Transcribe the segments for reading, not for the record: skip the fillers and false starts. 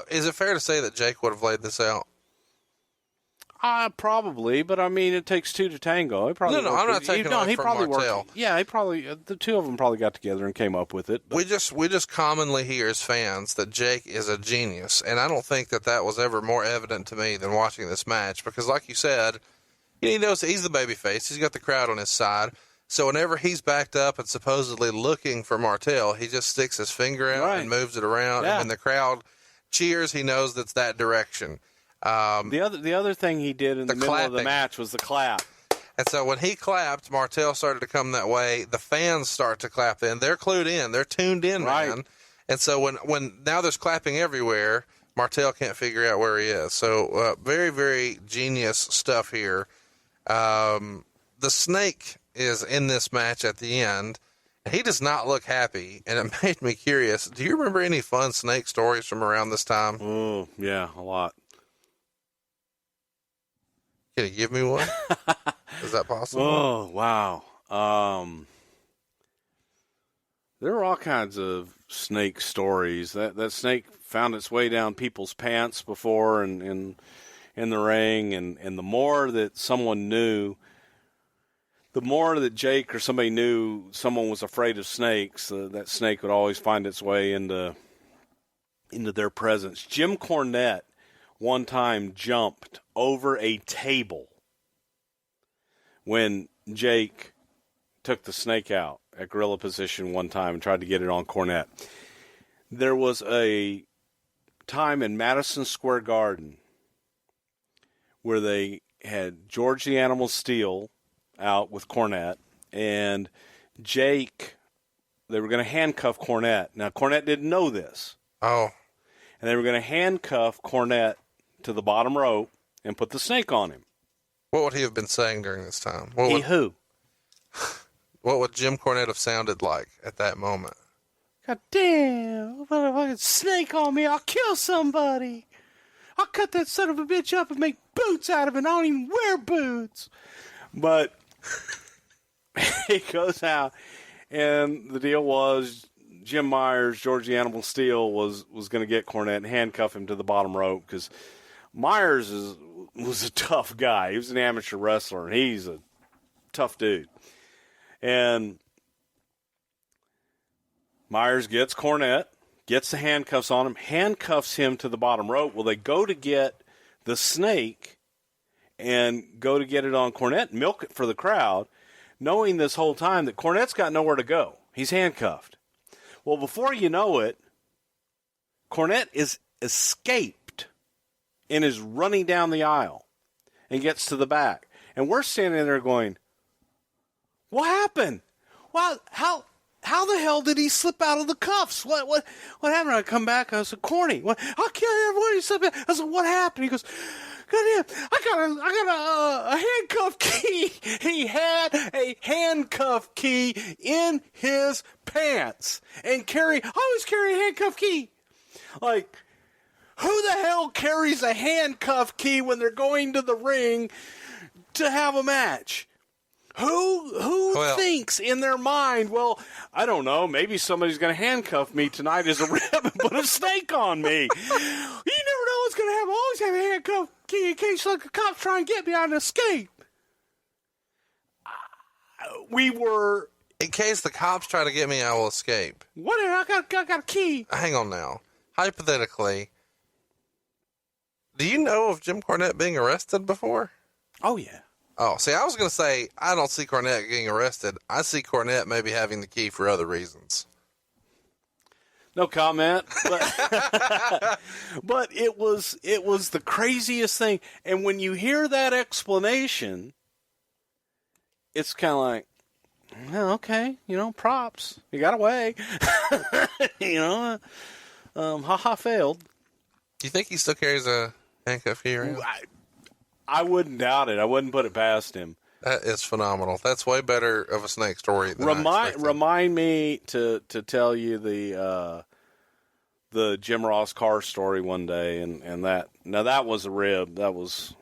Is it fair to say that Jake would have laid this out? Probably, but I mean, it takes two to tango. No, I'm not taking away from Martel. He probably the two of them probably got together and came up with it. But. We just commonly hear as fans that Jake is a genius, and I don't think that was ever more evident to me than watching this match, because like you said, he knows he's the babyface. He's got the crowd on his side. So whenever he's backed up and supposedly looking for Martel, he just sticks his finger out and moves it around, and when the crowd cheers, he knows that's that direction. The other thing he did in the middle of the match was the clap. And so when he clapped, Martel started to come that way. The fans start to clap in. They're clued in. They're tuned in, man. And so when now there's clapping everywhere, Martel can't figure out where he is. So very, very genius stuff here. The Snake is in this match at the end. He does not look happy, and it made me curious. Do you remember any fun Snake stories from around this time? Oh, yeah, a lot. Can you give me one? Is that possible? Oh, wow. There are all kinds of snake stories. That snake found its way down people's pants before and in the ring, and the more that someone knew, the more that Jake or somebody knew someone was afraid of snakes, that snake would always find its way into their presence. Jim Cornette one time jumped over a table when Jake took the snake out at gorilla position one time and tried to get it on Cornette. There was a time in Madison Square Garden where they had George the Animal Steel out with Cornette, and Jake, they were going to handcuff Cornette. Now, Cornette didn't know this. Oh. And they were going to handcuff Cornette to the bottom rope and put the snake on him. What would he have been saying during this time? Who? What would Jim Cornette have sounded like at that moment? God damn, put a fucking snake on me, I'll kill somebody. I'll cut that son of a bitch up and make boots out of it. I don't even wear boots. But he goes out, and the deal was Jim Myers, George the Animal Steel, was going to get Cornette and handcuff him to the bottom rope, because Myers was a tough guy. He was an amateur wrestler, and he's a tough dude. And Myers gets Cornette, gets the handcuffs on him, handcuffs him to the bottom rope. Well, they go to get the snake and go to get it on Cornette, milk it for the crowd, knowing this whole time that Cornette's got nowhere to go. He's handcuffed. Well, before you know it, Cornette is escaped and is running down the aisle and gets to the back. And we're standing there going, what happened? Well, how the hell did he slip out of the cuffs? What happened? I come back, I said, Corny, I'll kill everyone. He slipped out. I said, what happened? He goes, God damn, I got a handcuff key. He had a handcuff key in his pants and always carry a handcuff key. Like, who the hell carries a handcuff key when they're going to the ring to have a match? Who thinks in their mind, well, I don't know, maybe somebody's going to handcuff me tonight as a rib and put a snake on me. You never know what's going to happen. I always have a handcuff key in case like the cops try and get me on an escape. In case the cops try to get me, I will escape. Whatever, I got a key. Hang on now. Hypothetically, do you know of Jim Cornette being arrested before? Oh, yeah. Oh, see, I was going to say, I don't see Cornette getting arrested. I see Cornette maybe having the key for other reasons. No comment. But it was the craziest thing. And when you hear that explanation, it's kind of like, well, okay, props. You got away. Ha-ha, failed. Do you think he still carries a handcuff key around? I wouldn't doubt it. I wouldn't put it past him. That is phenomenal. That's way better of a snake story than Remind me to tell you the Jim Ross car story one day, and that was a rib. That was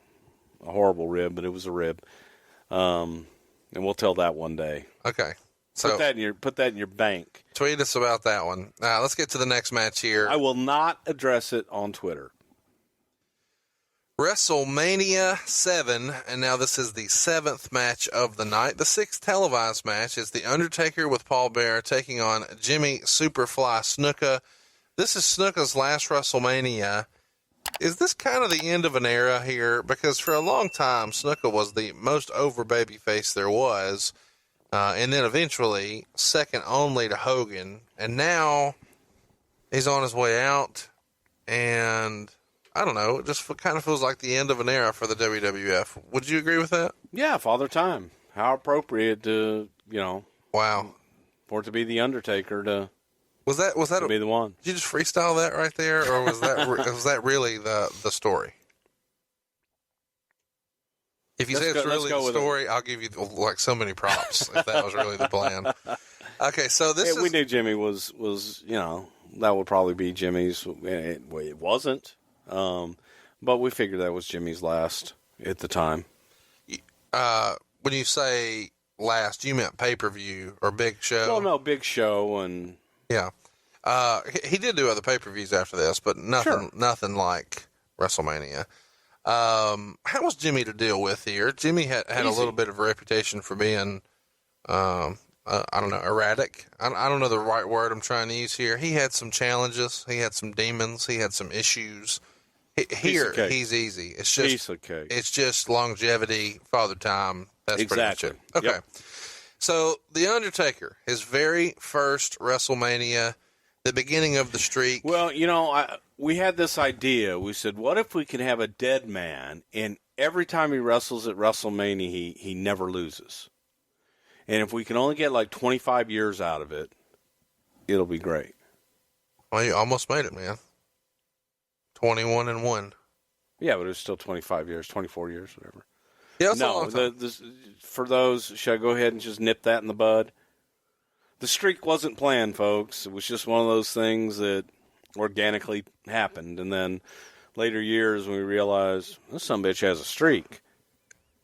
a horrible rib, but it was a rib. And we'll tell that one day. Okay. So put that in your bank. Tweet us about that one. Let's get to the next match here. I will not address it on Twitter. WrestleMania 7, and now this is the 7th match of the night. The 6th televised match is The Undertaker with Paul Bearer taking on Jimmy Superfly Snuka. This is Snuka's last WrestleMania. Is this kind of the end of an era here? Because for a long time, Snuka was the most over babyface there was, and then eventually second only to Hogan. And now he's on his way out, and I don't know, it just kind of feels like the end of an era for the WWF. Would you agree with that? Yeah, Father Time. How appropriate to, Wow. for it to be The Undertaker to Was that be the one. Did you just freestyle that right there, or was that really the story? If you say it's really the story, I'll give you like so many props if that was really the plan. Okay, so we knew Jimmy was that would probably be Jimmy's. It wasn't. But we figured that was Jimmy's last at the time. When you say last, you meant pay-per-view or big show? Well, no, big show and yeah. He did do other pay-per-views after this, but nothing like WrestleMania. How was Jimmy to deal with here? Jimmy had a little bit of a reputation for being, I don't know, erratic. I don't know the right word I'm trying to use here. He had some challenges. He had some demons. He had some issues. Here, he's easy. It's just piece of cake. It's just longevity, Father Time. That's exactly pretty much it. Okay. Yep. So The Undertaker, his very first WrestleMania, the beginning of the streak. Well, we had this idea. We said, what if we could have a dead man, and every time he wrestles at WrestleMania, he never loses. And if we can only get like 25 years out of it, it'll be great. Well, you almost made it, man. 21-1. Yeah, but it was still 25 years, 24 years, whatever. Yeah, that's a long time. For those, should I go ahead and just nip that in the bud? The streak wasn't planned, folks. It was just one of those things that organically happened. And then later years, when we realized, this sumbitch has a streak.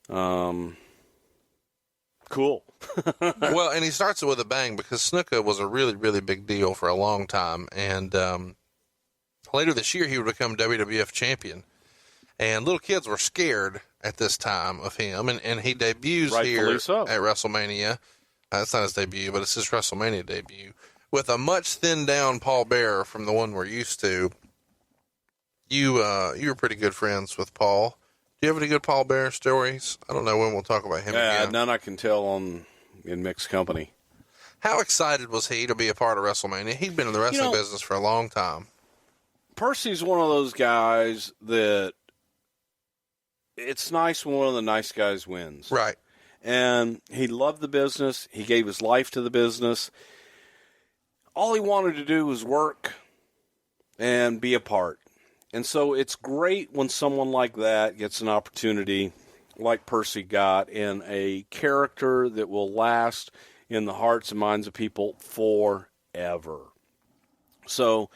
Cool. Well, and he starts it with a bang because Snuka was a really, really big deal for a long time. And later this year, he would become WWF champion. And little kids were scared at this time of him. And he debuts here at WrestleMania. It's not his debut, but it's his WrestleMania debut. With a much thinned down Paul Bearer from the one we're used to. You were pretty good friends with Paul. Do you have any good Paul Bearer stories? I don't know when we'll talk about him again. None I can tell in mixed company. How excited was he to be a part of WrestleMania? He'd been in the wrestling business for a long time. Percy's one of those guys that it's nice when one of the nice guys wins. Right. And he loved the business. He gave his life to the business. All he wanted to do was work and be a part. And so it's great when someone like that gets an opportunity like Percy got in a character that will last in the hearts and minds of people forever. So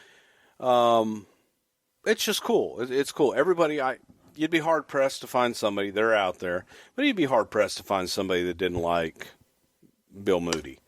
it's just cool. It's cool. Everybody, you'd be hard-pressed to find somebody, they're out there, but you'd be hard-pressed to find somebody that didn't like Bill Moody.